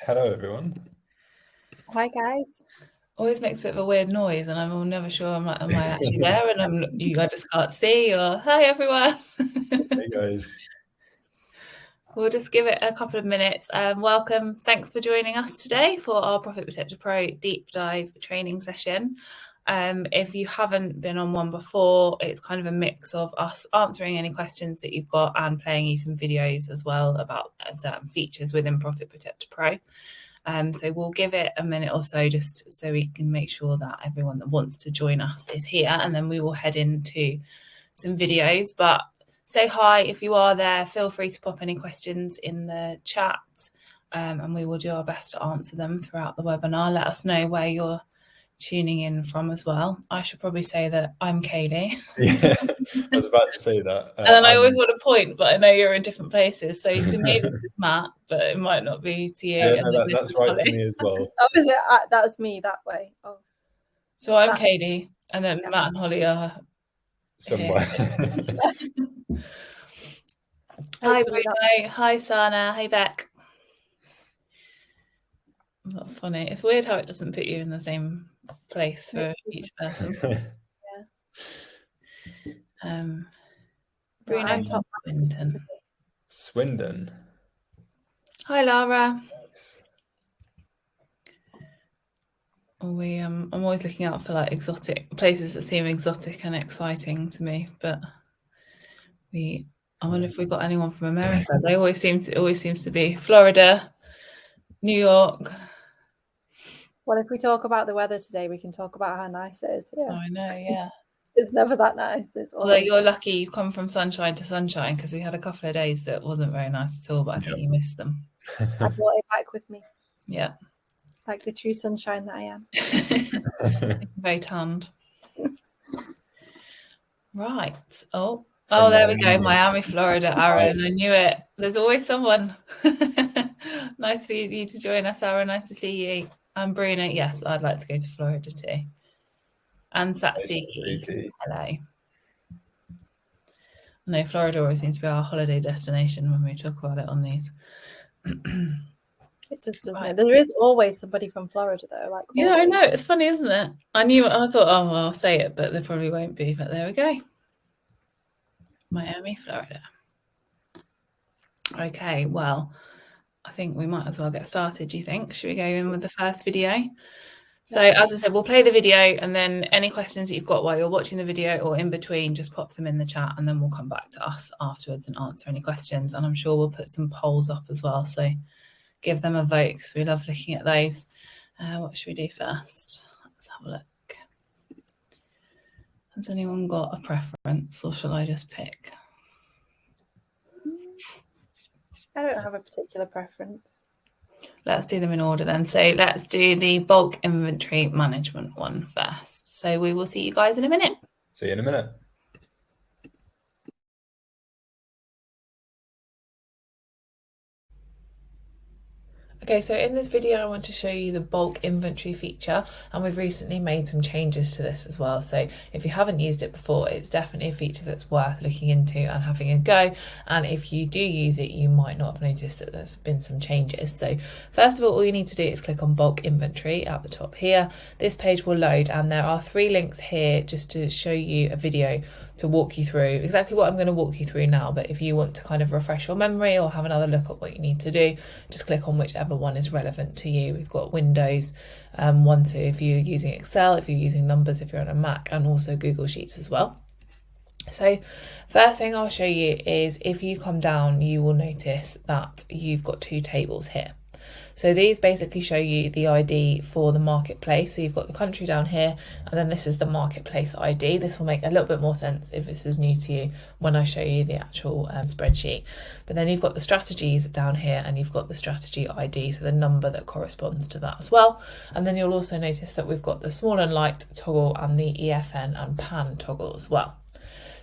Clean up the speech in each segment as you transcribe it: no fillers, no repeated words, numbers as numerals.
Hello, everyone. Hi guys. Always makes a bit of a weird noise, and I'm never sure. I'm like, am I actually there? And I just can't see. Or hi, everyone. Hey, guys. We'll just give it a couple of minutes. Welcome. Thanks for joining us today for our Profit Protector Pro deep dive training session. If you haven't been on one before, it's kind of a mix of us answering any questions that you've got and playing you some videos as well about certain features within Profit Protector Pro. So we'll give it a minute or so just so we can make sure that everyone that wants to join us is here, and then we will head into some videos. But say hi if you are there. Feel free to pop any questions in the chat, and we will do our best to answer them throughout the webinar. Let us know where you're tuning in from as well. I should probably say that I'm Kaylee. Yeah, I was about to say that. And then I always want to point, but I know you're in different places. So to me, this is Matt, but it might not be to you. Yeah, no, that's right for me as well. That's me that way. Oh. So I'm Katie, and then Matt and Holly are somewhere. Hi, Bruno. Hi, Sana. Hi, Beck. That's funny. It's weird how it doesn't put you in the same place for each person. Yeah. Bruno from Swindon. Swindon. Hi, Lara. Nice. I'm always looking out for like exotic places that seem exotic and exciting to me, but I wonder if we got anyone from America. They always seems to be Florida, New York. Well, if we talk about the weather today, we can talk about how nice it is. Yeah. Oh, I know, yeah. It's never that nice. Although you're lucky you come from sunshine to sunshine, because we had a couple of days that wasn't very nice at all, but I think you missed them. I brought it back with me. Yeah. Like the true sunshine that I am. Very tanned. Right. Oh, there we go. Miami, Florida, Aaron. I knew it. There's always someone. Nice for you to join us, Aaron. Nice to see you. And Bruno, yes, I'd like to go to Florida too. And Satsiki, hello. No, Florida always seems to be our holiday destination when we talk about it on these. It just doesn't. Right. There is always somebody from Florida though. Like yeah, I know. It's funny, isn't it? I thought, oh well, I'll say it, but there probably won't be. But there we go. Miami, Florida. Okay, well, I think we might as well get started. Do you think? Should we go in with the first video? So as I said, we'll play the video, and then any questions that you've got while you're watching the video or in between, just pop them in the chat, and then we'll come back to us afterwards and answer any questions. And I'm sure we'll put some polls up as well, so give them a vote because we love looking at those. What should we do first? Let's have a look. Has anyone got a preference, or shall I just pick? I don't have a particular preference. Let's do them in order then. So let's do the bulk inventory management one first. So we will see you guys in a minute. See you in a minute. Okay, so in this video, I want to show you the bulk inventory feature, and we've recently made some changes to this as well. So if you haven't used it before, it's definitely a feature that's worth looking into and having a go. And if you do use it, you might not have noticed that there's been some changes. So first of all you need to do is click on bulk inventory at the top here. This page will load, and there are 3 links here just to show you a video to walk you through exactly what I'm going to walk you through now. But if you want to kind of refresh your memory or have another look at what you need to do, just click on whichever one is relevant to you. We've got Windows 1 to if you're using Excel, if you're using Numbers, if you're on a Mac, and also Google Sheets as well. So first thing I'll show you is if you come down, you will notice that you've got 2 tables here. So these basically show you the ID for the marketplace. So you've got the country down here, and then this is the marketplace ID. This will make a little bit more sense if this is new to you when I show you the actual spreadsheet. But then you've got the strategies down here, and you've got the strategy ID, so the number that corresponds to that as well. And then you'll also notice that we've got the small and light toggle and the EFN and PAN toggle as well.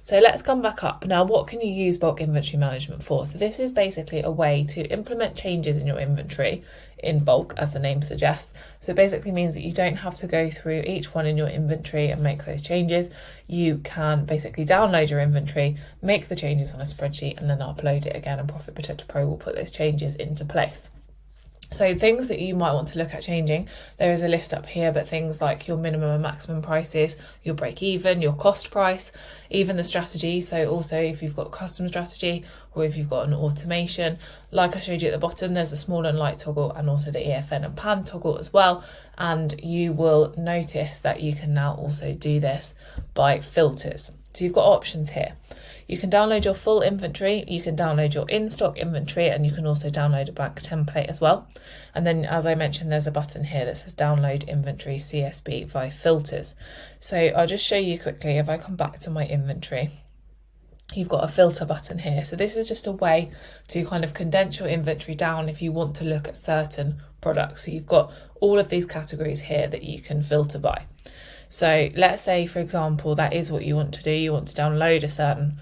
So let's come back up. Now, what can you use bulk inventory management for? So this is basically a way to implement changes in your inventory in bulk, as the name suggests. So it basically means that you don't have to go through each one in your inventory and make those changes. You can basically download your inventory, make the changes on a spreadsheet, and then upload it again, and Profit Protector Pro will put those changes into place. So things that you might want to look at changing, there is a list up here, but things like your minimum and maximum prices, your break even, your cost price, even the strategy. So also if you've got a custom strategy or if you've got an automation, like I showed you at the bottom, there's a small and light toggle and also the EFN and pan toggle as well. And you will notice that you can now also do this by filters. So you've got options here. You can download your full inventory, you can download your in-stock inventory, and you can also download a bank template as well. And then, as I mentioned, there's a button here that says download inventory CSV via filters. So I'll just show you quickly. If I come back to my inventory, you've got a filter button here. So this is just a way to kind of condense your inventory down if you want to look at certain products. So you've got all of these categories here that you can filter by. So let's say, for example, that is what you want to do. You want to download a certain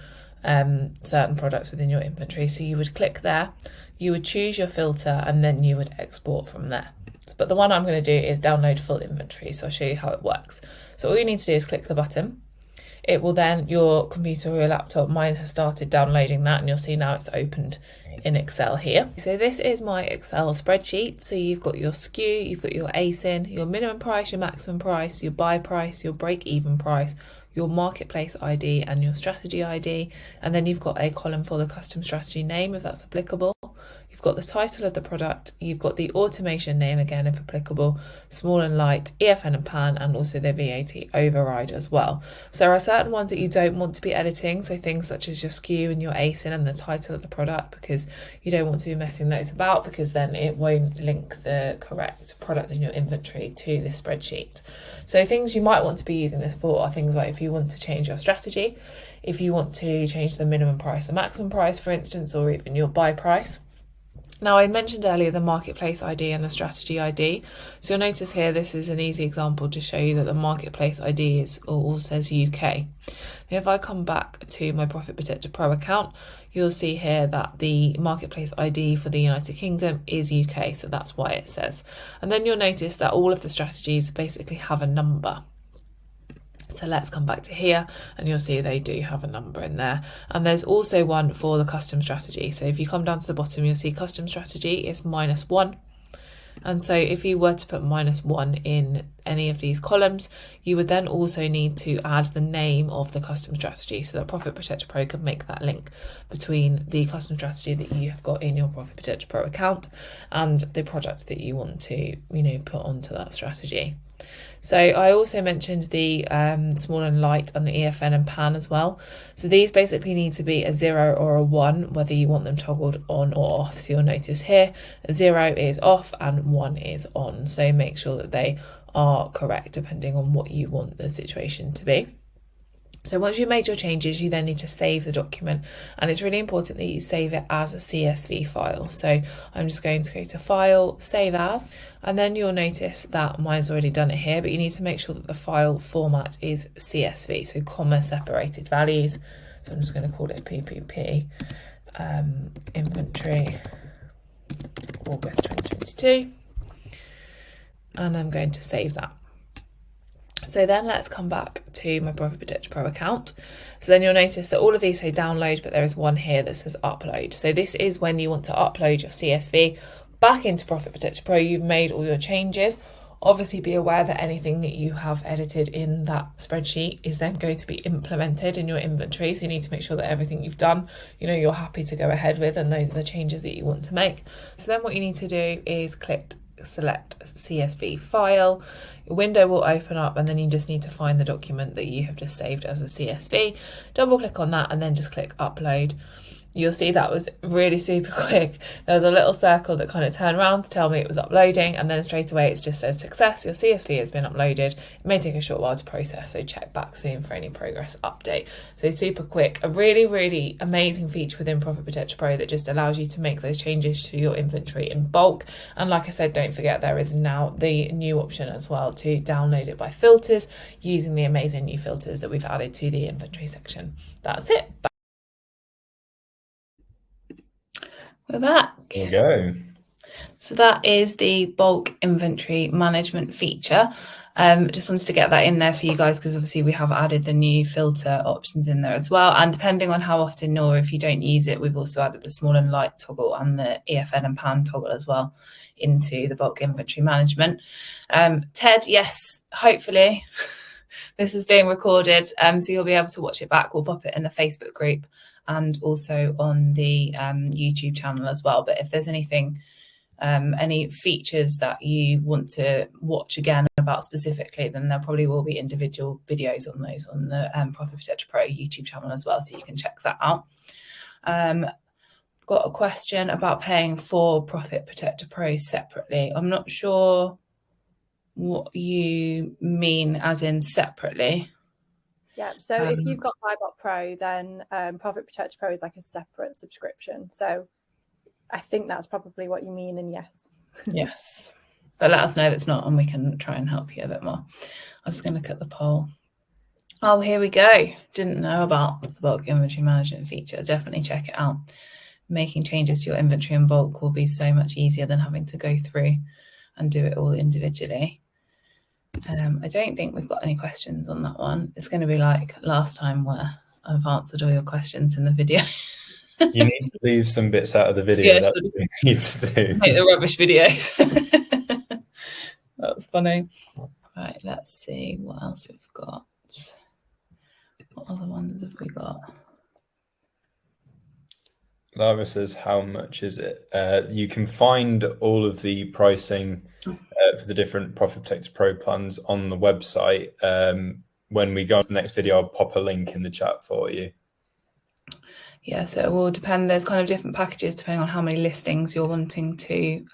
products within your inventory. So you would click there, you would choose your filter, and then you would export from there. But the one I'm going to do is download full inventory. So I'll show you how it works. So all you need to do is click the button. It will then, your computer or your laptop, mine has started downloading that, and you'll see now it's opened in Excel here. So this is my Excel spreadsheet. So you've got your SKU, you've got your ASIN, your minimum price, your maximum price, your buy price, your break even price, your marketplace ID and your strategy ID. And then you've got a column for the custom strategy name, if that's applicable. You've got the title of the product, you've got the automation name again, if applicable, small and light, EFN and pan, and also the VAT override as well. So there are certain ones that you don't want to be editing, so things such as your SKU and your ASIN and the title of the product, because you don't want to be messing those about, because then it won't link the correct product in your inventory to this spreadsheet. So things you might want to be using this for are things like if you want to change your strategy, if you want to change the minimum price, the maximum price, for instance, or even your buy price. Now, I mentioned earlier the marketplace ID and the strategy ID. So you'll notice here, this is an easy example to show you that the marketplace ID is all says UK. If I come back to my Profit Protector Pro account, you'll see here that the marketplace ID for the United Kingdom is UK. So that's why it says. And then you'll notice that all of the strategies basically have a number. So let's come back to here, and you'll see they do have a number in there. And there's also one for the custom strategy. So if you come down to the bottom, you'll see custom strategy is -1. And so if you were to put -1 in any of these columns, you would then also need to add the name of the custom strategy, so that Profit Protector Pro can make that link between the custom strategy that you have got in your Profit Protector Pro account and the product that you want to, put onto that strategy. So I also mentioned the small and light and the EFN and pan as well. So these basically need to be a 0 or a 1, whether you want them toggled on or off. So you'll notice here, 0 is off and 1 is on. So make sure that they are correct depending on what you want the situation to be. So once you've made your changes, you then need to save the document, and it's really important that you save it as a CSV file. So I'm just going to go to File, Save As, and then you'll notice that mine's already done it here, but you need to make sure that the file format is CSV, so comma separated values. So I'm just going to call it PPP, inventory, August 2022, and I'm going to save that. So then let's come back to my Profit Protector Pro account. So then you'll notice that all of these say download, but there is one here that says upload. So this is when you want to upload your CSV back into Profit Protector Pro. You've made all your changes. Obviously be aware that anything that you have edited in that spreadsheet is then going to be implemented in your inventory. So you need to make sure that everything you've done, you're happy to go ahead with, and those are the changes that you want to make. So then what you need to do is select CSV file. Your window will open up, and then you just need to find the document that you have just saved as a CSV. Double click on that and then just click upload. You'll see that was really super quick. There was a little circle that kind of turned around to tell me it was uploading, and then straight away it's just said success, your CSV has been uploaded. It may take a short while to process, so check back soon for any progress update. So super quick, a really, really amazing feature within Profit Protector Pro that just allows you to make those changes to your inventory in bulk. And like I said, don't forget there is now the new option as well to download it by filters using the amazing new filters that we've added to the inventory section. That's it. We're back. There we go. So that is the bulk inventory management feature. Just wanted to get that in there for you guys, because obviously we have added the new filter options in there as well. And depending on how often, or if you don't use it, we've also added the small and light toggle and the EFN and pan toggle as well into the bulk inventory management. Ted, yes, hopefully this is being recorded, so you'll be able to watch it back. We'll pop it in the Facebook group and also on the YouTube channel as well. But if there's anything, any features that you want to watch again about specifically, then there probably will be individual videos on those on the Profit Protector Pro YouTube channel as well, so you can check that out. Got a question about paying for Profit Protector Pro separately. I'm not sure what you mean as in separately. Yeah, so if you've got BuyBot Pro, then Profit Protector Pro is like a separate subscription. So I think that's probably what you mean, and yes. Yes, but let us know if it's not and we can try and help you a bit more. I'm just going to look at the poll. Oh, here we go. Didn't know about the bulk inventory management feature. Definitely check it out. Making changes to your inventory in bulk will be so much easier than having to go through and do it all individually. I don't think we've got any questions on that one. It's going to be like last time where I've answered all your questions in the video. You need to leave some bits out of the video. Yeah, That's so what you need to do. Make the rubbish videos. That's funny. Right, let's see what else we've got. What other ones have we got? Lara says, how much is it? You can find all of the pricing for the different Profit Protector Pro plans on the website. When we go to the next video, I'll pop a link in the chat for you. Yeah, so it will depend. There's kind of different packages depending on how many listings you're wanting to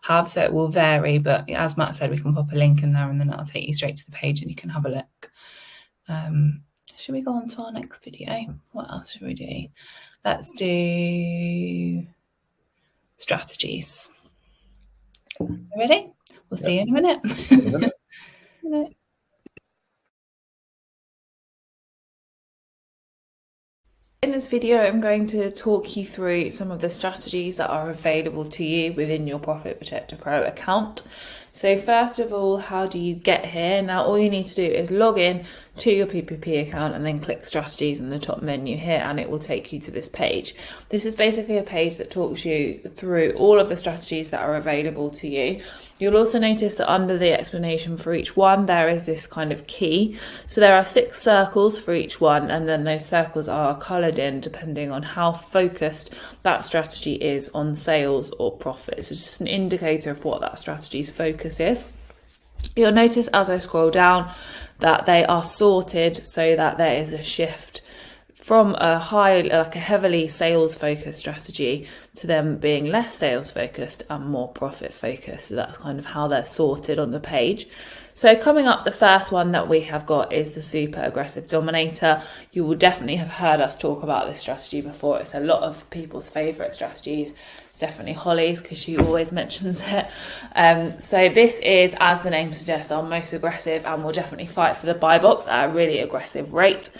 have. So it will vary. But as Matt said, we can pop a link in there and then that'll take you straight to the page and you can have a look. Should we go on to our next video? What else should we do? Let's do strategies. Ready? We'll see you in a minute. In this video, I'm going to talk you through some of the strategies that are available to you within your Profit Protector Pro account. So first of all, how do you get here? Now, all you need to do is log in to your PPP account and then click strategies in the top menu here, and it will take you to this page. This is basically a page that talks you through all of the strategies that are available to you. You'll also notice that under the explanation for each one, there is this kind of key. So there are 6 circles for each one, and then those circles are coloured in depending on how focused that strategy is on sales or profit. So it's just an indicator of what that strategy's focus is. You'll notice as I scroll down that they are sorted so that there is a shift from a heavily sales focused strategy to them being less sales focused and more profit focused. So that's kind of how they're sorted on the page. So coming up, the first one that we have got is the super aggressive Dominator. You will definitely have heard us talk about this strategy before. It's a lot of people's favorite strategies. It's definitely Holly's because she always mentions it. So this is, as the name suggests, our most aggressive and will definitely fight for the buy box at a really aggressive rate.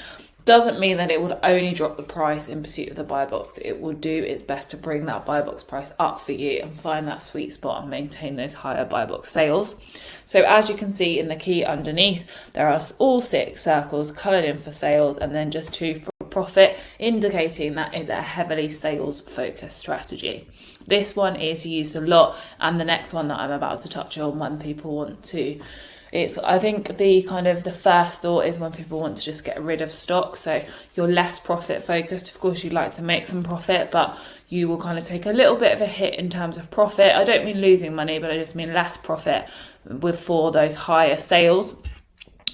Doesn't mean that it would only drop the price in pursuit of the buy box. It will do its best to bring that buy box price up for you and find that sweet spot and maintain those higher buy box sales. So as you can see in the key underneath, there are all 6 circles coloured in for sales and then just 2 for profit, indicating that is a heavily sales focused strategy. This one is used a lot, and the next one that I'm about to touch on when people want to, I think the first thought is when people want to just get rid of stock. So you're less profit focused. Of course, you'd like to make some profit, but you will kind of take a little bit of a hit in terms of profit. I don't mean losing money, but I just mean less profit for those higher sales.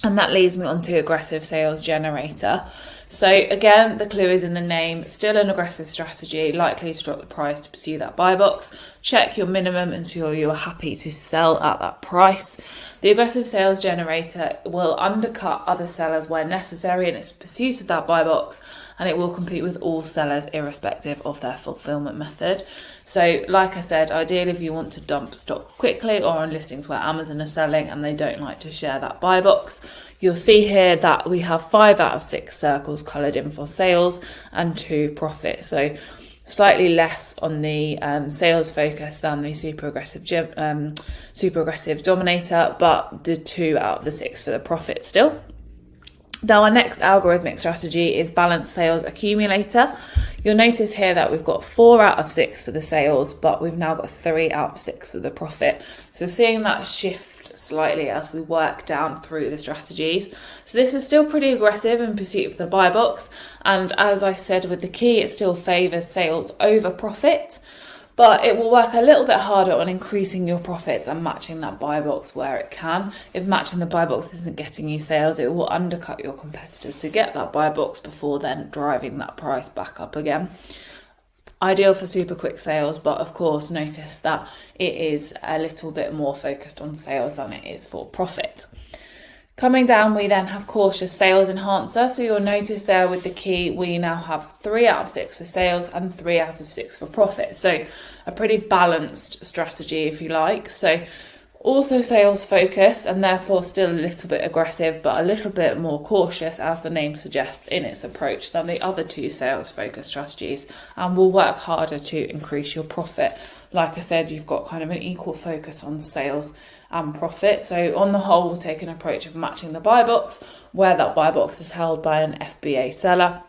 And that leads me on to aggressive sales generator. So again, the clue is in the name, still an aggressive strategy, likely to drop the price to pursue that buy box. Check your minimum and ensure you're happy to sell at that price. The aggressive sales generator will undercut other sellers where necessary in its pursuit of that buy box, and it will compete with all sellers irrespective of their fulfillment method. So like I said, ideally if you want to dump stock quickly or on listings where Amazon are selling and they don't like to share that buy box, you'll see here that we have 5 out of 6 circles coloured in for sales and 2 profit. So slightly less on the sales focus than the super aggressive Dominator, but the 2 out of the 6 for the profit still. Now our next algorithmic strategy is Balanced Sales Accumulator. You'll notice here that we've got 4 out of 6 for the sales, but we've now got 3 out of 6 for the profit. So seeing that shift slightly as we work down through the strategies. So this is still pretty aggressive in pursuit of the buy box. And as I said with the key, it still favours sales over profit. But it will work a little bit harder on increasing your profits and matching that buy box where it can. If matching the buy box isn't getting you sales, it will undercut your competitors to get that buy box before then driving that price back up again. Ideal for super quick sales, but of course notice that it is a little bit more focused on sales than it is for profit. Coming down, we then have Cautious Sales Enhancer. So you'll notice there with the key, we now have 3 out of 6 for sales and 3 out of 6 for profit. So a pretty balanced strategy, if you like. So also sales focused and therefore still a little bit aggressive, but a little bit more cautious, as the name suggests, in its approach than the other 2 sales focused strategies, and will work harder to increase your profit. Like I said, you've got kind of an equal focus on sales and profit. So on the whole, we'll take an approach of matching the buy box where that buy box is held by an FBA seller.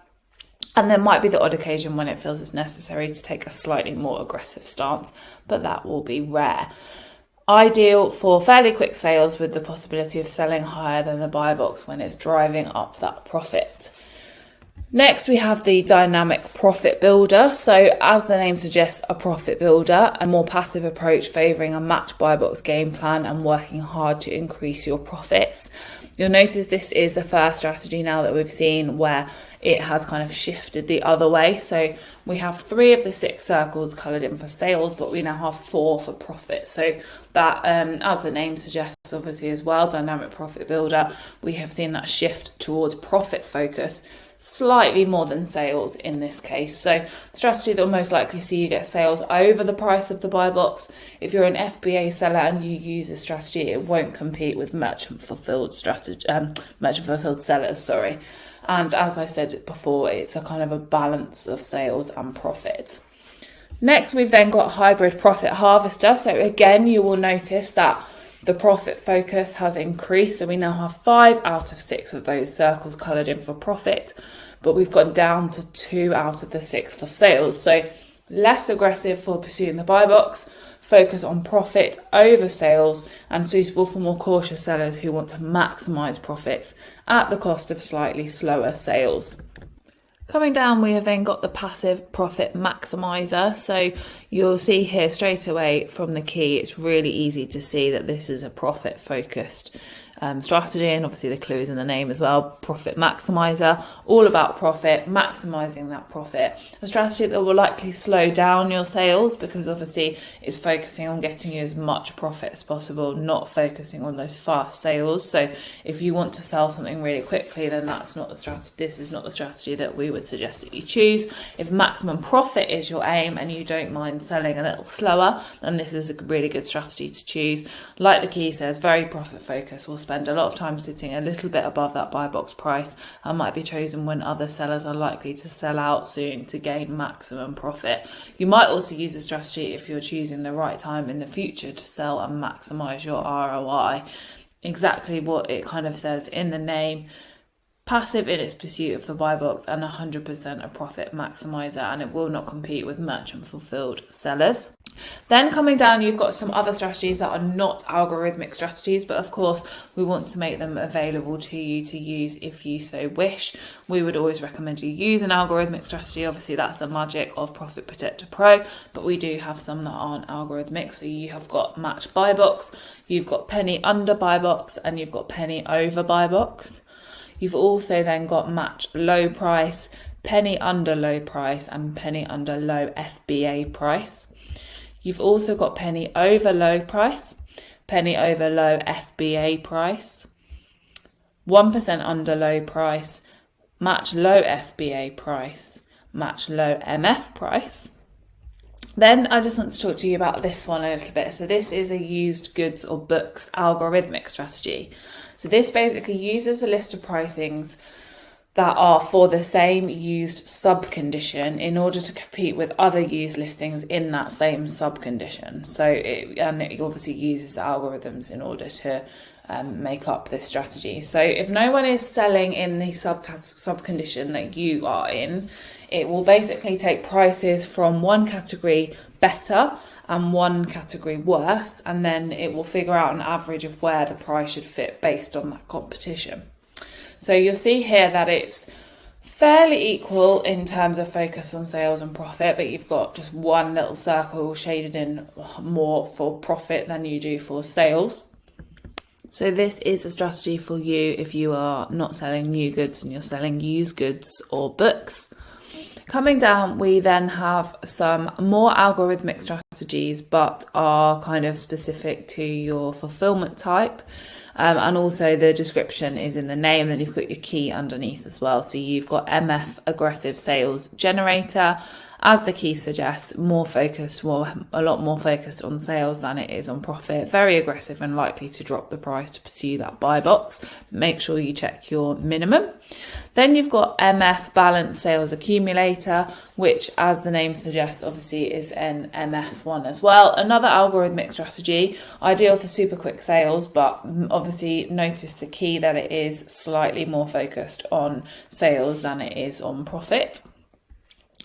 And there might be the odd occasion when it feels it's necessary to take a slightly more aggressive stance, but that will be rare. Ideal for fairly quick sales with the possibility of selling higher than the buy box when it's driving up that profit. Next, we have the Dynamic Profit Builder. So as the name suggests, a profit builder, a more passive approach favouring a match buy box game plan and working hard to increase your profits. You'll notice this is the first strategy now that we've seen where it has kind of shifted the other way. So we have 3 of the 6 circles coloured in for sales, but we now have 4 for profit. So that, as the name suggests, obviously as well, Dynamic Profit Builder, we have seen that shift towards profit focus slightly more than sales in this case. So the strategy that will most likely see you get sales over the price of the buy box. If you're an FBA seller and you use this strategy, it won't compete with merchant fulfilled sellers, And as I said before, it's a kind of a balance of sales and profit. Next, we've then got Hybrid Profit Harvester. So again, you will notice that the profit focus has increased. So we now have 5 out of 6 of those circles coloured in for profit, but we've gone down to 2 out of the 6 for sales. So less aggressive for pursuing the buy box, focus on profit over sales, and suitable for more cautious sellers who want to maximise profits at the cost of slightly slower sales. Coming down, we have then got the Passive Profit Maximizer. So you'll see here straight away from the key, it's really easy to see that this is a profit focused strategy, and obviously the clue is in the name as well. Profit maximizer, all about profit, maximizing that profit. A strategy that will likely slow down your sales because obviously it's focusing on getting you as much profit as possible, not focusing on those fast sales. So if you want to sell something really quickly, then that's not the strategy. This is not the strategy that we would suggest that you choose. If maximum profit is your aim and you don't mind selling a little slower, then this is a really good strategy to choose. Like the key says, very profit focused. We'll spend a lot of time sitting a little bit above that buy box price and might be chosen when other sellers are likely to sell out soon to gain maximum profit. You might also use a strategy if you're choosing the right time in the future to sell and maximize your ROI. Exactly what it kind of says in the name. Passive in its pursuit of the buy box and 100% a profit maximizer, and it will not compete with merchant fulfilled sellers. Then coming down, you've got some other strategies that are not algorithmic strategies, but of course we want to make them available to you to use if you so wish. We would always recommend you use an algorithmic strategy. Obviously that's the magic of Profit Protector Pro, but we do have some that aren't algorithmic. So you have got match buy box, you've got penny under buy box, and you've got penny over buy box. You've also then got match low price, penny under low price, and penny under low FBA price. You've also got penny over low price, penny over low FBA price, 1% under low price, match low FBA price, match low MF price. Then I just want to talk to you about this one a little bit. So this is a used goods or books algorithmic strategy. So this basically uses a list of pricings that are for the same used sub-condition in order to compete with other used listings in that same sub-condition. So it obviously uses algorithms in order to make up this strategy. So if no one is selling in the sub-condition that you are in, it will basically take prices from one category better and one category worse, and then it will figure out an average of where the price should fit based on that competition. So you'll see here that it's fairly equal in terms of focus on sales and profit, but you've got just one little circle shaded in more for profit than you do for sales. So this is a strategy for you if you are not selling new goods and you're selling used goods or books. Coming down, we then have some more algorithmic strategies, but are kind of specific to your fulfillment type. And also the description is in the name, and you've got your key underneath as well. So you've got MF Aggressive Sales Generator, as the key suggests, a lot more focused on sales than it is on profit. Very aggressive and likely to drop the price to pursue that buy box. Make sure you check your minimum. Then you've got MF Balanced Sales Accumulator, which, as the name suggests, obviously is an MF one as well. Another algorithmic strategy, ideal for super quick sales, but obviously notice the key that it is slightly more focused on sales than it is on profit.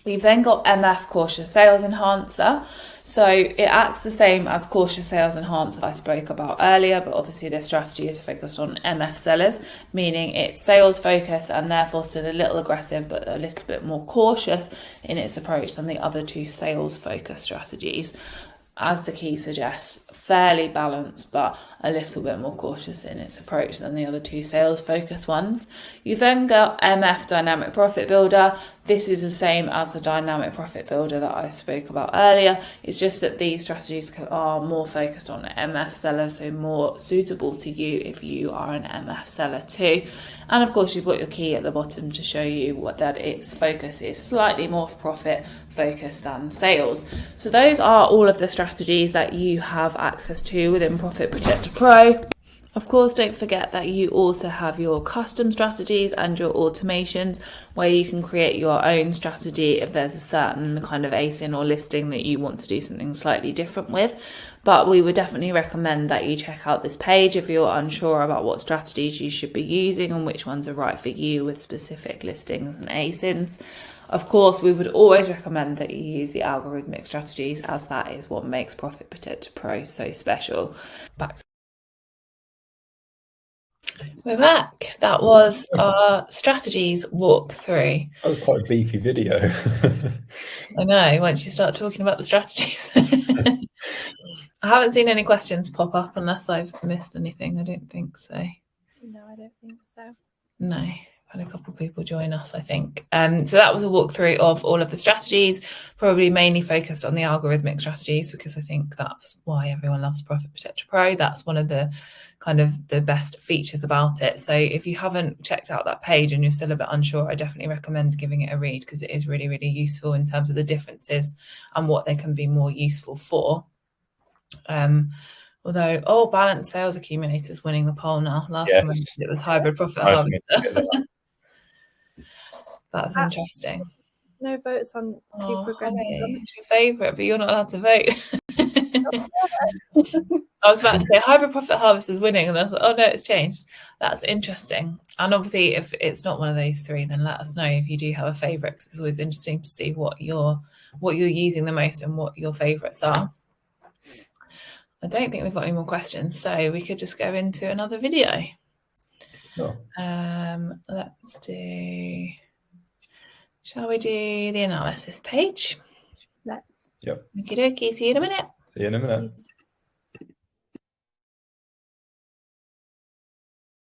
We've then got MF Cautious Sales Enhancer. So it acts the same as Cautious Sales Enhancer I spoke about earlier, but obviously this strategy is focused on MF sellers, meaning it's sales focused and therefore still a little aggressive, but a little bit more cautious in its approach than the other two sales focused strategies. As the key suggests, fairly balanced, but a little bit more cautious in its approach than the other two sales focused ones. You've then got MF Dynamic Profit Builder. This is the same as the Dynamic Profit Builder that I spoke about earlier. It's just that these strategies are more focused on MF sellers, so more suitable to you if you are an MF seller too. And of course, you've got your key at the bottom to show you that its focus is slightly more profit focused than sales. So those are all of the strategies that you have access to within Profit Protector Pro. Of course, don't forget that you also have your custom strategies and your automations where you can create your own strategy if there's a certain kind of ASIN or listing that you want to do something slightly different with. But we would definitely recommend that you check out this page if you're unsure about what strategies you should be using and which ones are right for you with specific listings and ASINs. Of course, we would always recommend that you use the algorithmic strategies, as that is what makes Profit Protector Pro so special. We're back. That was our strategies walkthrough. That was quite a beefy video. I know, once you start talking about the strategies. I haven't seen any questions pop up unless I've missed anything. I don't think so. No, I don't think so. No, I've had a couple of people join us, I think. So that was a walkthrough of all of the strategies, probably mainly focused on the algorithmic strategies, because I think that's why everyone loves Profit Protector Pro. That's one of the kind of the best features about it. So if you haven't checked out that page and you're still a bit unsure, I definitely recommend giving it a read, because it is really, really useful in terms of the differences and what they can be more useful for. Although, Balanced Sales Accumulator is winning the poll now. Last time it was Hybrid Profit Harvester. That's interesting. No votes on super aggressive. It's your favourite, but you're not allowed to vote. I was about to say Hybrid Profit Harvester is winning, and I thought, oh no, it's changed. That's interesting. And obviously, if it's not one of those three, then let us know if you do have a favourite, because it's always interesting to see what you're using the most and what your favourites are. I don't think we've got any more questions, so we could just go into another video. Sure. Let's do. Shall we do the analysis page? Let's. Yep. Okie dokie. See you in a minute. See you in a minute.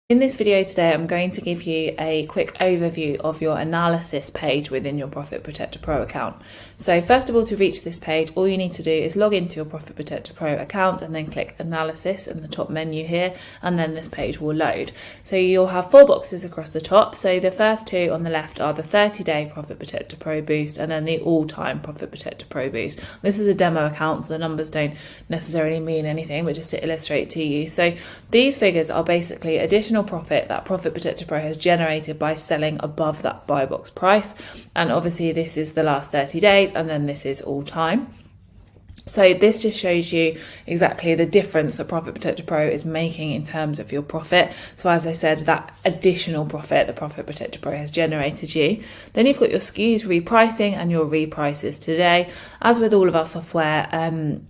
In this video today, I'm going to give you a quick overview of your analysis page within your Profit Protector Pro account. So first of all, to reach this page, all you need to do is log into your Profit Protector Pro account and then click Analysis in the top menu here, and then this page will load. So you'll have 4 boxes across the top. So the first 2 on the left are the 30-day Profit Protector Pro boost and then the all-time Profit Protector Pro boost. This is a demo account, so the numbers don't necessarily mean anything, but just to illustrate to you. So these figures are basically additional additional profit that Profit Protector Pro has generated by selling above that buy box price. And obviously this is the last 30 days, and then this is all time. So this just shows you exactly the difference that Profit Protector Pro is making in terms of your profit. So as I said, that additional profit that Profit Protector Pro has generated you. Then you've got your SKUs repricing and your reprices today. As with all of our software,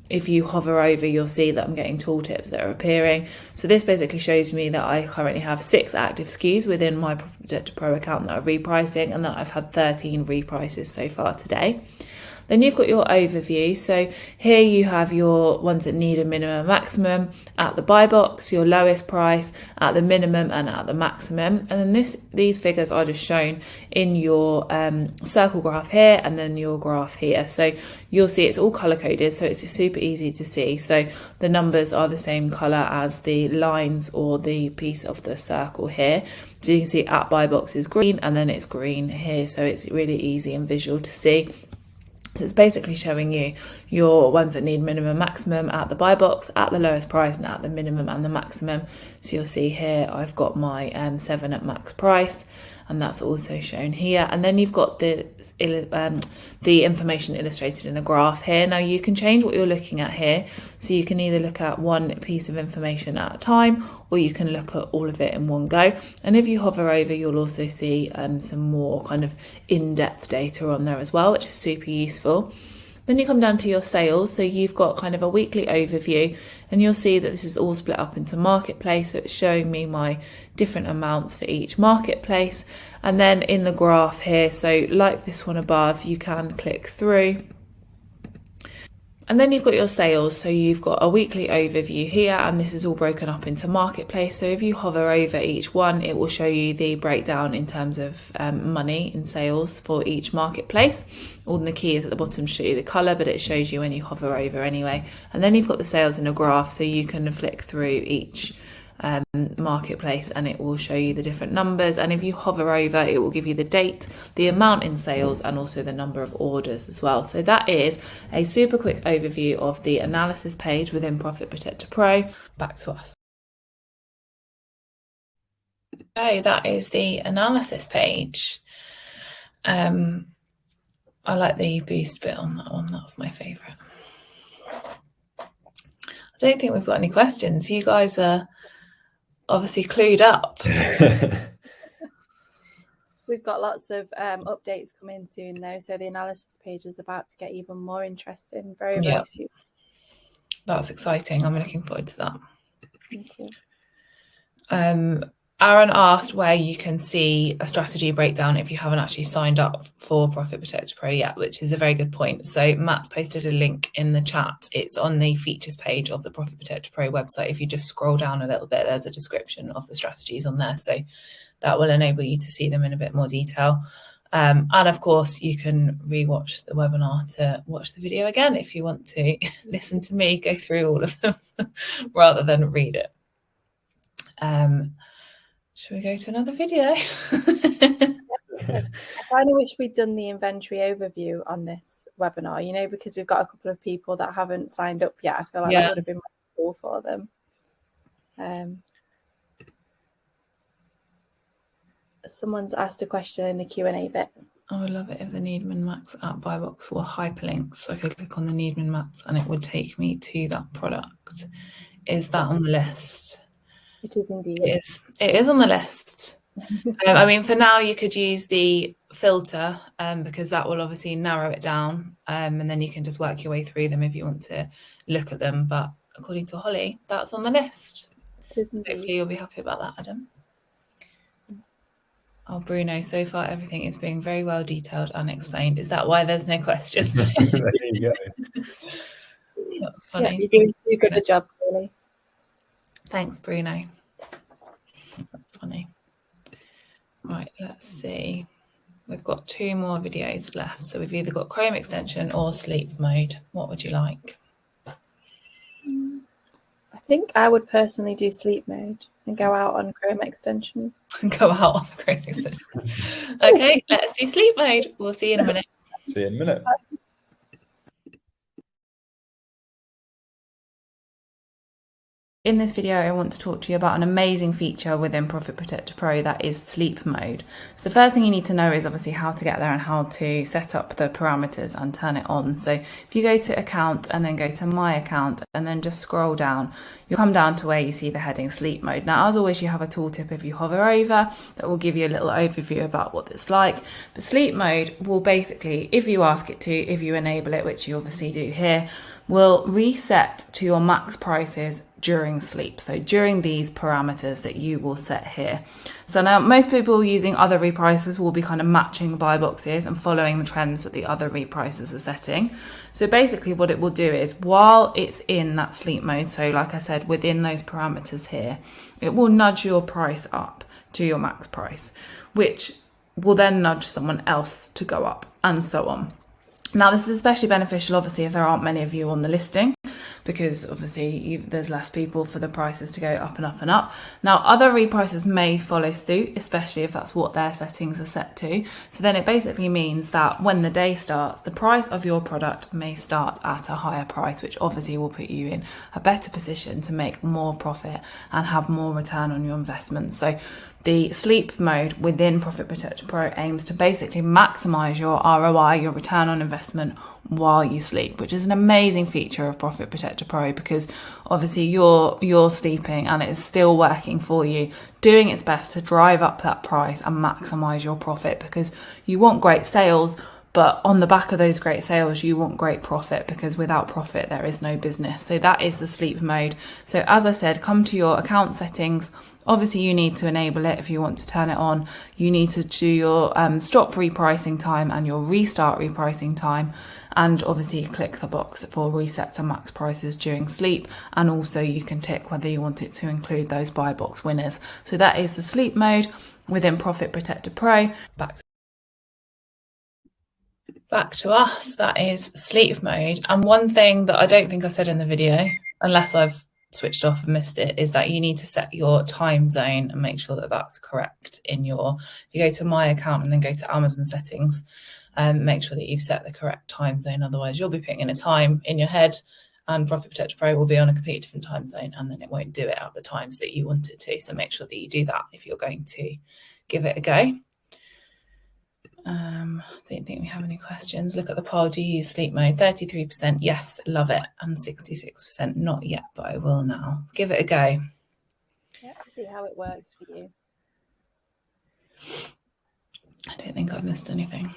if you hover over, you'll see that I'm getting tooltips that are appearing. So this basically shows me that I currently have 6 active SKUs within my Profit Protector Pro account that are repricing, and that I've had 13 reprices so far today. Then you've got your overview. So here you have your ones that need a minimum and maximum at the buy box, your lowest price at the minimum and at the maximum. And then these figures are just shown in your circle graph here and then your graph here. So you'll see it's all color coded, so it's super easy to see. So the numbers are the same color as the lines or the piece of the circle here. So you can see at buy box is green and then it's green here. So it's really easy and visual to see. So it's basically showing you your ones that need minimum maximum at the buy box, at the lowest price, and at the minimum and the maximum. So you'll see here I've got my 7 at max price, and that's also shown here. And then you've got the information illustrated in a graph here. Now you can change what you're looking at here. So you can either look at one piece of information at a time, or you can look at all of it in one go. And if you hover over, you'll also see some more kind of in-depth data on there as well, which is super useful. Then you come down to your sales. So you've got kind of a weekly overview, and you'll see that this is all split up into marketplace. So it's showing me my different amounts for each marketplace. And then in the graph here, so like this one above, you can click through. And then you've got your sales. So you've got a weekly overview here, and this is all broken up into marketplace. So if you hover over each one, it will show you the breakdown in terms of money in sales for each marketplace. All the key is at the bottom to show you the color, but it shows you when you hover over anyway. And then you've got the sales in a graph, so you can flick through each marketplace and it will show you the different numbers. And if you hover over, it will give you the date, the amount in sales, and also the number of orders as well. So that is a super quick overview of the analysis page within Profit Protector Pro. Back to us. Okay, that is the analysis page. I like the boost bit on that one. That's my favorite. I don't think we've got any questions. You guys are obviously clued up. We've got lots of updates coming soon though, so the analysis page is about to get even more interesting very soon. That's exciting. I'm looking forward to that. Me too. Aaron asked where you can see a strategy breakdown if you haven't actually signed up for Profit Protector Pro yet, which is a very good point. So Matt's posted a link in the chat. It's on the features page of the Profit Protector Pro website. If you just scroll down a little bit, there's a description of the strategies on there. So that will enable you to see them in a bit more detail. And of course, you can rewatch the webinar to watch the video again if you want to listen to me go through all of them rather than read it. Should we go to another video? I kind of wish we'd done the inventory overview on this webinar, you know, because we've got a couple of people that haven't signed up yet. I feel like that would have been cool for them. Someone's asked a question in the Q&A bit. I would love it if the need min max at buy box were hyperlinks. So I could click on the need min max and it would take me to that product. Is that on the list? It is indeed. It is on the list. I mean, for now, you could use the filter because that will obviously narrow it down, and then you can just work your way through them if you want to look at them. But according to Holly, that's on the list. It is indeed. Hopefully, you'll be happy about that, Adam. Oh, Bruno, so far everything is being very well detailed and explained. Is that why there's no questions? There you go. That's funny. Yeah, you're doing too good a job, really. Thanks, Bruno. That's funny. Right, let's see. We've got 2 more videos left. So we've either got Chrome extension or sleep mode. What would you like? I think I would personally do sleep mode and go out on Chrome extension. Go out on Chrome extension. Okay, let's do sleep mode. We'll see you in a minute. See you in a minute. Bye. in this video, I want to talk to you about an amazing feature within Profit Protector Pro that is sleep mode. So the first thing you need to know is obviously how to get there and how to set up the parameters and turn it on. So if you go to account and then go to my account and then just scroll down, you'll come down to where you see the heading sleep mode. Now, as always, you have a tooltip if you hover over that will give you a little overview about what it's like. But sleep mode will basically, if you ask it to, if you enable it, which you obviously do here, will reset to your max prices during sleep. So during these parameters that you will set here. So now most people using other repricers will be kind of matching buy boxes and following the trends that the other repricers are setting. So basically what it will do is while it's in that sleep mode, so like I said, within those parameters here, it will nudge your price up to your max price, which will then nudge someone else to go up and so on. Now, this is especially beneficial, obviously, if there aren't many of you on the listing, because obviously there's less people for the prices to go up and up and up. Now, other repricers may follow suit, especially if that's what their settings are set to. So then it basically means that when the day starts, the price of your product may start at a higher price, which obviously will put you in a better position to make more profit and have more return on your investment. So the sleep mode within Profit Protector Pro aims to basically maximize your ROI, your return on investment, while you sleep, which is an amazing feature of Profit Protector Pro, because obviously you're sleeping and it's still working for you, doing its best to drive up that price and maximize your profit, because you want great sales, but on the back of those great sales, you want great profit, because without profit, there is no business. So that is the sleep mode. So as I said, come to your account settings. Obviously, you need to enable it if you want to turn it on. You need to do your stop repricing time and your restart repricing time. And obviously, click the box for reset to max prices during sleep. And also, you can tick whether you want it to include those buy box winners. So that is the sleep mode within Profit Protector Pro. Back to us, that is sleep mode. And one thing that I don't think I said in the video, unless I've switched off and missed it, is that you need to set your time zone and make sure that that's correct in your, if you go to my account and then go to Amazon settings, make sure that you've set the correct time zone. Otherwise you'll be putting in a time in your head and Profit Protector Pro will be on a completely different time zone, and then it won't do it at the times that you want it to. So make sure that you do that if you're going to give it a go. I don't think we have any questions. Look at the poll. Do you use sleep mode? 33% yes, love it, and 66% not yet, but I will now. Give it a go. Yeah, see how it works for you. I don't think I've missed anything.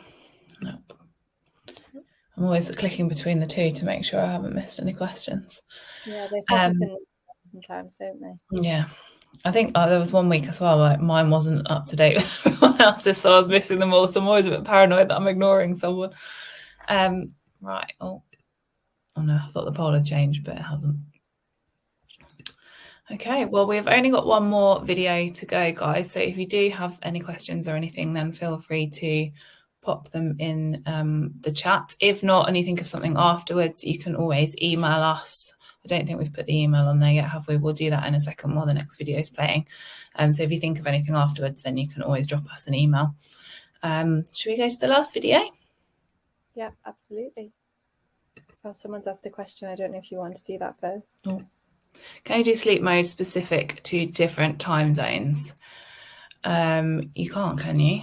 Nope. I'm always clicking between the two to make sure I haven't missed any questions. Yeah, they pop up in sometimes, don't they? Yeah. I think there was one week as well, like mine wasn't up to date with everyone else's, so I was missing them all. So I'm always a bit paranoid that I'm ignoring someone. Right. Oh no, I thought the poll had changed, but it hasn't. Okay, well, we've only got one more video to go, guys. So if you do have any questions or anything, then feel free to pop them in the chat. If not, and you think of something afterwards, you can always email us. I don't think we've put the email on there yet, have we? We'll do that in a second while the next video is playing. So if you think of anything afterwards, then you can always drop us an email. Should we go to the last video? Yeah, absolutely. Oh, someone's asked a question. I don't know if you want to do that first. Oh. Can you do sleep mode specific to different time zones? You can't, can you?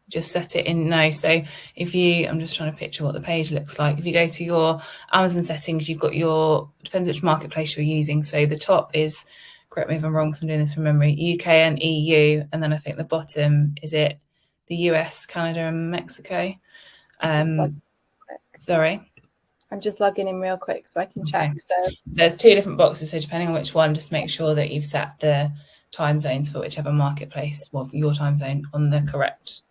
Just set it in no. So if you, I'm just trying to picture what the page looks like. If you go to your Amazon settings, you've got your, depends which marketplace you're using. So the top is, correct me if I'm wrong because I'm doing this from memory, UK and EU. And then I think the bottom, is it the US, Canada and Mexico? Sorry. I'm just logging in real quick so I can check. So there's two different boxes. So depending on which one, just make sure that you've set the time zones for whichever marketplace, well, your time zone on the correct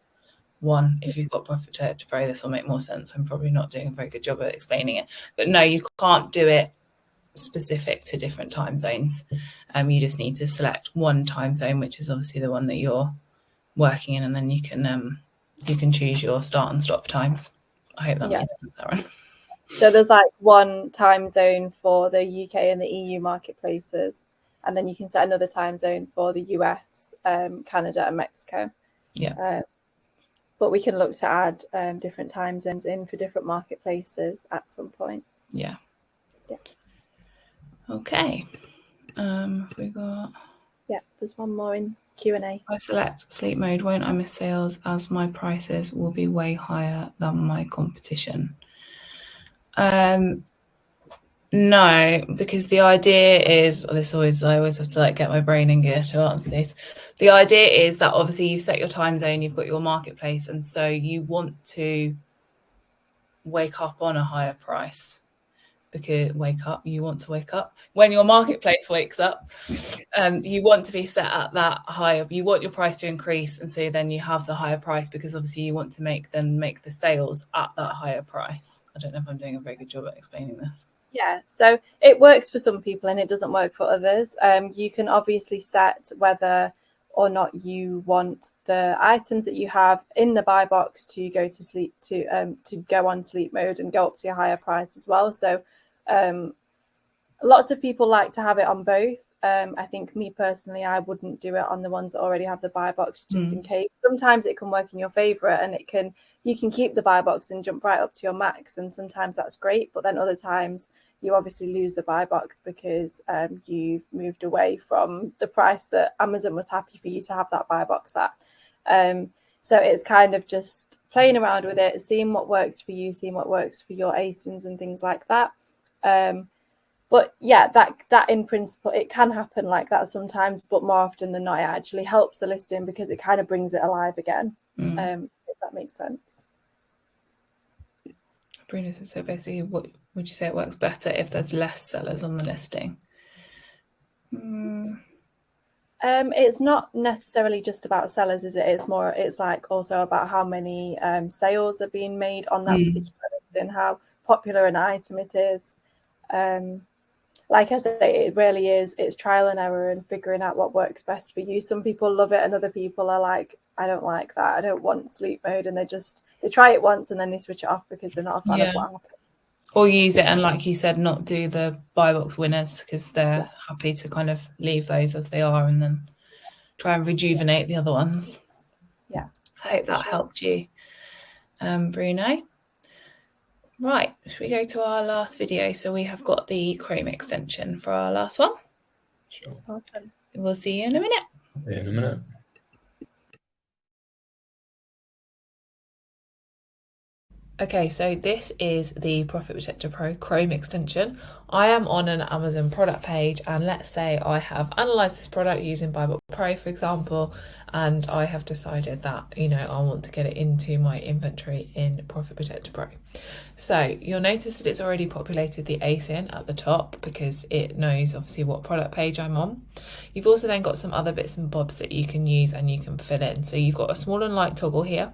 one. If you've got Profit Protector Pro, this will make more sense. I'm probably not doing a very good job at explaining it, but no, you can't do it specific to different time zones. You just need to select one time zone, which is obviously the one that you're working in, and then you can choose your start and stop times. I hope that makes sense, Aaron. So there's like one time zone for the UK and the EU marketplaces, and then you can set another time zone for the US, Canada and Mexico. Yeah. But we can look to add different time zones in for different marketplaces at some point. Yeah. Okay. We got... Yeah, there's one more in Q&A. I select sleep mode, won't I miss sales as my prices will be way higher than my competition? No, because the idea is, I always have to get my brain in gear to answer this. The idea is that obviously you've set your time zone, you've got your marketplace, and so you want to wake up on a higher price. Because you want to wake up when your marketplace wakes up. You want to be set at that higher, you want your price to increase, and so then you have the higher price because obviously you want to make the sales at that higher price. I don't know if I'm doing a very good job at explaining this. Yeah, so it works for some people and it doesn't work for others. You can obviously set whether or not you want the items that you have in the buy box to go to sleep to go on sleep mode and go up to a higher price as well. So lots of people like to have it on both. I think me personally, I wouldn't do it on the ones that already have the buy box just in case. Sometimes it can work in your favorite and you can keep the buy box and jump right up to your max, and sometimes that's great, but then other times you obviously lose the buy box because you've moved away from the price that Amazon was happy for you to have that buy box at. So it's kind of just playing around with it, seeing what works for you, seeing what works for your ASINs and things like that. But yeah, that in principle, it can happen like that sometimes, but more often than not, it actually helps the listing because it kind of brings it alive again. If that makes sense. Bruno says, so basically, what would you say it works better if there's less sellers on the listing? It's not necessarily just about sellers, is it? It's like also about how many sales are being made on that particular listing, how popular an item it is. Like I say, it really is. It's trial and error and figuring out what works best for you. Some people love it and other people are like, I don't like that. I don't want sleep mode. And they try it once and then they switch it off because they're not a fan of what happens. Or use it and, like you said, not do the buy box winners because they're happy to kind of leave those as they are and then try and rejuvenate the other ones. Yeah. I hope that helped you, Bruno. Right, should we go to our last video? So we have got the Chrome extension for our last one. Sure. Awesome. We'll see you in a minute. See you in a minute. Okay, so this is the Profit Protector Pro Chrome extension. I am on an Amazon product page, and let's say I have analysed this product using BuyBox Pro, for example, and I have decided that, I want to get it into my inventory in Profit Protector Pro. So you'll notice that it's already populated the ASIN at the top because it knows obviously what product page I'm on. You've also then got some other bits and bobs that you can use and you can fill in. So you've got a small and light toggle here.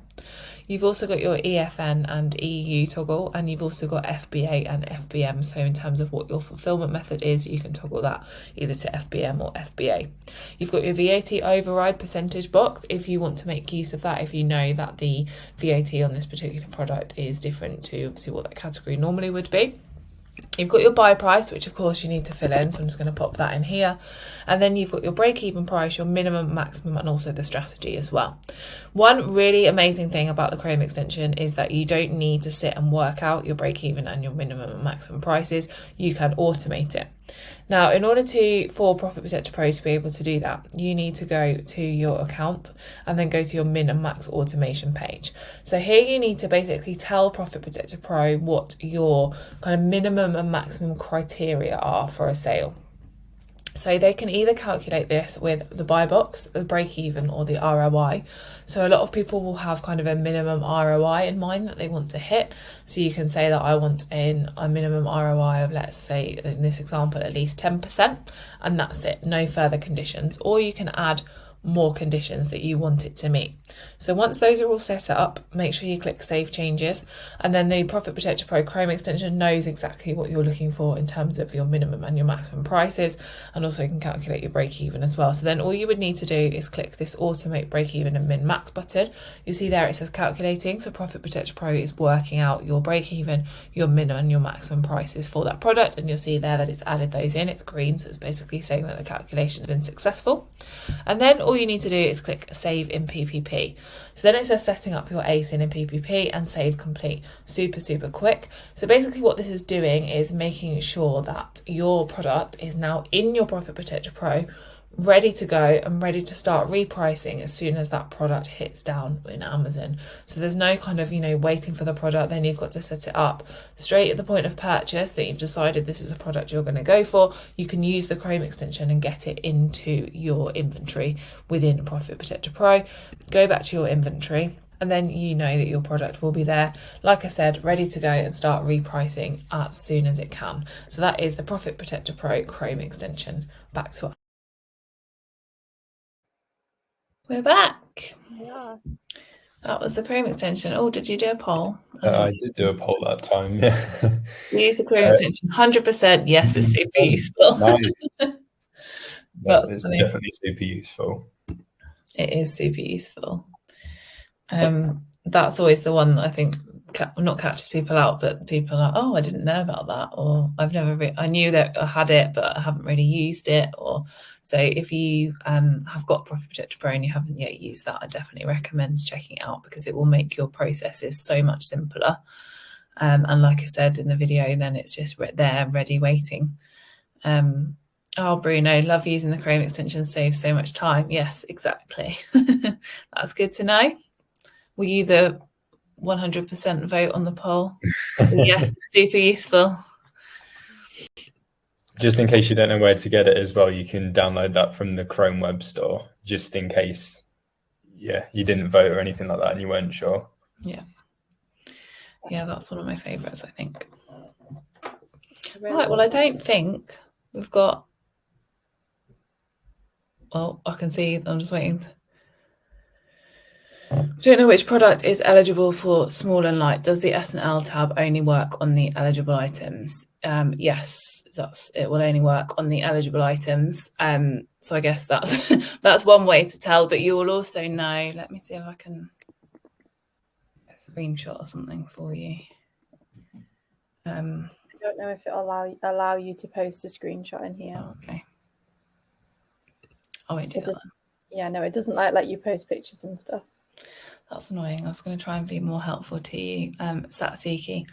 You've also got your EFN and EU toggle, and you've also got FBA and FBM. So in terms of what your fulfillment method is, you can toggle that either to FBM or FBA. You've got your VAT override percentage box if you want to make use of that, if you know that the VAT on this particular product is different to obviously what that category normally would be. You've got your buy price, which of course you need to fill in, so I'm just going to pop that in here. And then you've got your break-even price, your minimum, maximum, and also the strategy as well. One really amazing thing about the Chrome extension is that you don't need to sit and work out your break-even and your minimum and maximum prices. You can automate it. Now, in order for Profit Protector Pro to be able to do that, you need to go to your account and then go to your min and max automation page. So here you need to basically tell Profit Protector Pro what your kind of minimum and maximum criteria are for a sale. So they can either calculate this with the buy box, the break even, or the ROI. So a lot of people will have kind of a minimum ROI in mind that they want to hit. So you can say that I want a minimum ROI of, let's say in this example, at least 10%, and that's it, no further conditions. Or you can add more conditions that you want it to meet. So once those are all set up, make sure you click Save Changes, and then the Profit Protector Pro Chrome extension knows exactly what you're looking for in terms of your minimum and your maximum prices, and also can calculate your break even as well. So then all you would need to do is click this Automate Break Even and Min Max button. You'll see there it says calculating, so Profit Protector Pro is working out your break even, your minimum and your maximum prices for that product, and you'll see there that it's added those in. It's green, so it's basically saying that the calculation has been successful. And then all all you need to do is click Save in PPP. So then it says setting up your ASIN in PPP and save complete. Super, super quick. So basically what this is doing is making sure that your product is now in your Profit Protector Pro, ready to go and ready to start repricing as soon as that product hits down in Amazon. So there's no kind of, waiting for the product, then you've got to set it up. Straight at the point of purchase that you've decided this is a product you're going to go for, you can use the Chrome extension and get it into your inventory within Profit Protector Pro. Go back to your inventory, and then you know that your product will be there, like I said, ready to go and start repricing as soon as it can. So that is the Profit Protector Pro Chrome extension. Back to us. We're back. Yeah. That was the Chrome extension. Oh, did you do a poll? I did do a poll that time, yeah. Use the Chrome extension. 100%. Yes, it's super useful. Nice. That's it's funny. definitely super useful. It is super useful. That's always the one that I think not catches people out, but people are, oh, I didn't know about that, or I knew that I had it, but I haven't really used it. Or so if you have got Profit Protector Pro and you haven't yet used that, I definitely recommend checking it out, because it will make your processes so much simpler. And like I said in the video, then it's just there, ready, waiting. Oh, Bruno, love using the Chrome extension, saves so much time. Yes, exactly. That's good to know. Were you the 100% vote on the poll? Yes, super useful. Just in case you don't know where to get it as well, you can download that from the Chrome Web Store, just in case, you didn't vote or anything like that and you weren't sure. Yeah, that's one of my favourites, I think. Really? Right, well, I don't think we've got... Well, I can see, I'm just waiting. Don't know which product is eligible for small and light. Does the S&L tab only work on the eligible items? Yes, it will only work on the eligible items. So I guess that's that's one way to tell, but you will also know, let me see if I can get a screenshot or something for you. I don't know if it'll allow you to post a screenshot in here. Oh, okay. I won't do that. Yeah, no, it doesn't let you post pictures and stuff. That's annoying. I was going to try and be more helpful to you, Satsuki.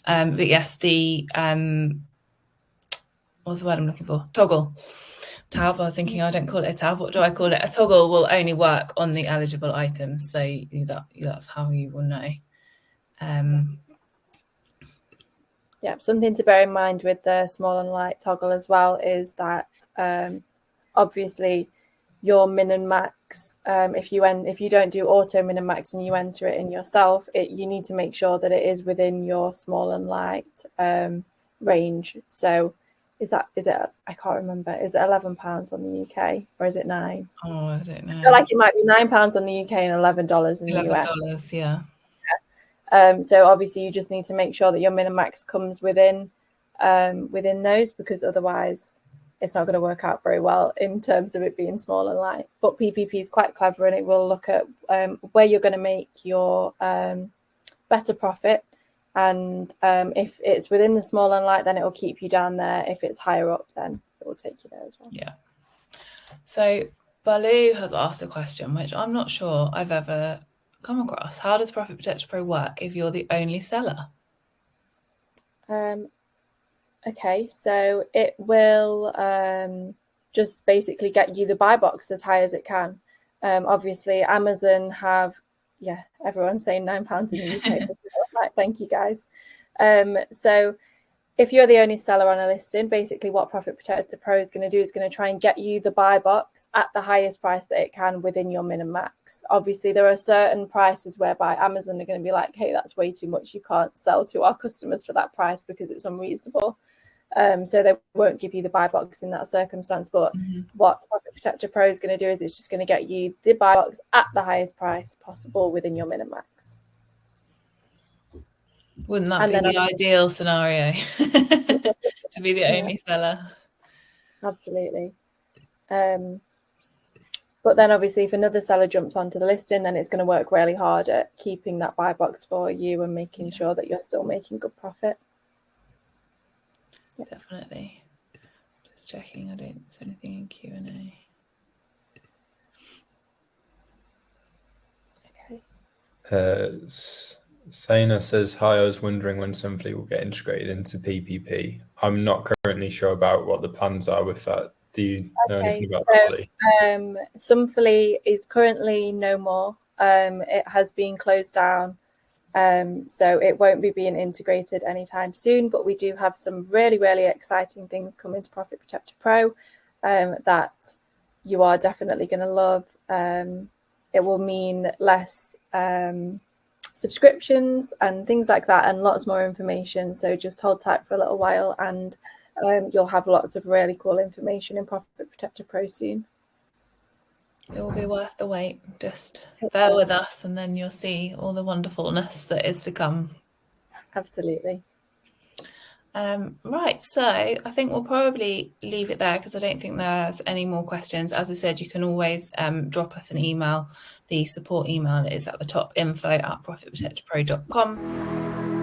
But yes, the what's the word I'm looking for? Toggle tab. I was thinking, I don't call it a tab. What do I call it? A toggle will only work on the eligible items. So that's how you will know. Yeah, something to bear in mind with the small and light toggle as well is that obviously your min and max, if you don't do auto min and max and you enter it in yourself, you need to make sure that it is within your small and light range. So is it I can't remember, is it £11 on the UK or is it £9? Oh, I don't know. I feel like it might be £9 on the UK and $11 in the US. $11, yeah. So obviously you just need to make sure that your min and max comes within those, because otherwise it's not going to work out very well in terms of it being small and light. But PPP is quite clever, and it will look at where you're going to make your better profit. And if it's within the small and light, then it will keep you down there. If it's higher up, then it will take you there as well. Yeah. So Baloo has asked a question, which I'm not sure I've ever come across. How does Profit Protector Pro work if you're the only seller? Okay, so it will just basically get you the buy box as high as it can. Obviously, Amazon have, everyone's saying £9 in the UK. Thank you, guys. So if you're the only seller on a listing, basically what Profit Protector Pro is going to do is going to try and get you the buy box at the highest price that it can within your min and max. Obviously, there are certain prices whereby Amazon are going to be like, hey, that's way too much. You can't sell to our customers for that price because it's unreasonable. So they won't give you the buy box in that circumstance. But what Profit Protector Pro is going to do is it's just going to get you the buy box at the highest price possible within your min and max. Wouldn't that be the ideal scenario to be the only seller? Absolutely. But then obviously if another seller jumps onto the listing, then it's going to work really hard at keeping that buy box for you and making sure that you're still making good profit. Definitely. Just checking I don't see anything in Q&A. Saina says, hi, I was wondering when Sunfleet will get integrated into PPP. I'm not currently sure about what the plans are with that. Do you know anything about that, Holly? Sunfleet is currently no more. It has been closed down. So it won't be being integrated anytime soon, but we do have some really, really exciting things coming to Profit Protector Pro that you are definitely going to love. It will mean less subscriptions and things like that, and lots more information. So just hold tight for a little while, and you'll have lots of really cool information in Profit Protector Pro soon. It will be worth the wait. Just bear with us, and then you'll see all the wonderfulness that is to come. Absolutely. Right, so I think we'll probably leave it there because I don't think there's any more questions. As I said, you can always drop us an email. The support email is at the top, info@profitprotectorpro.com.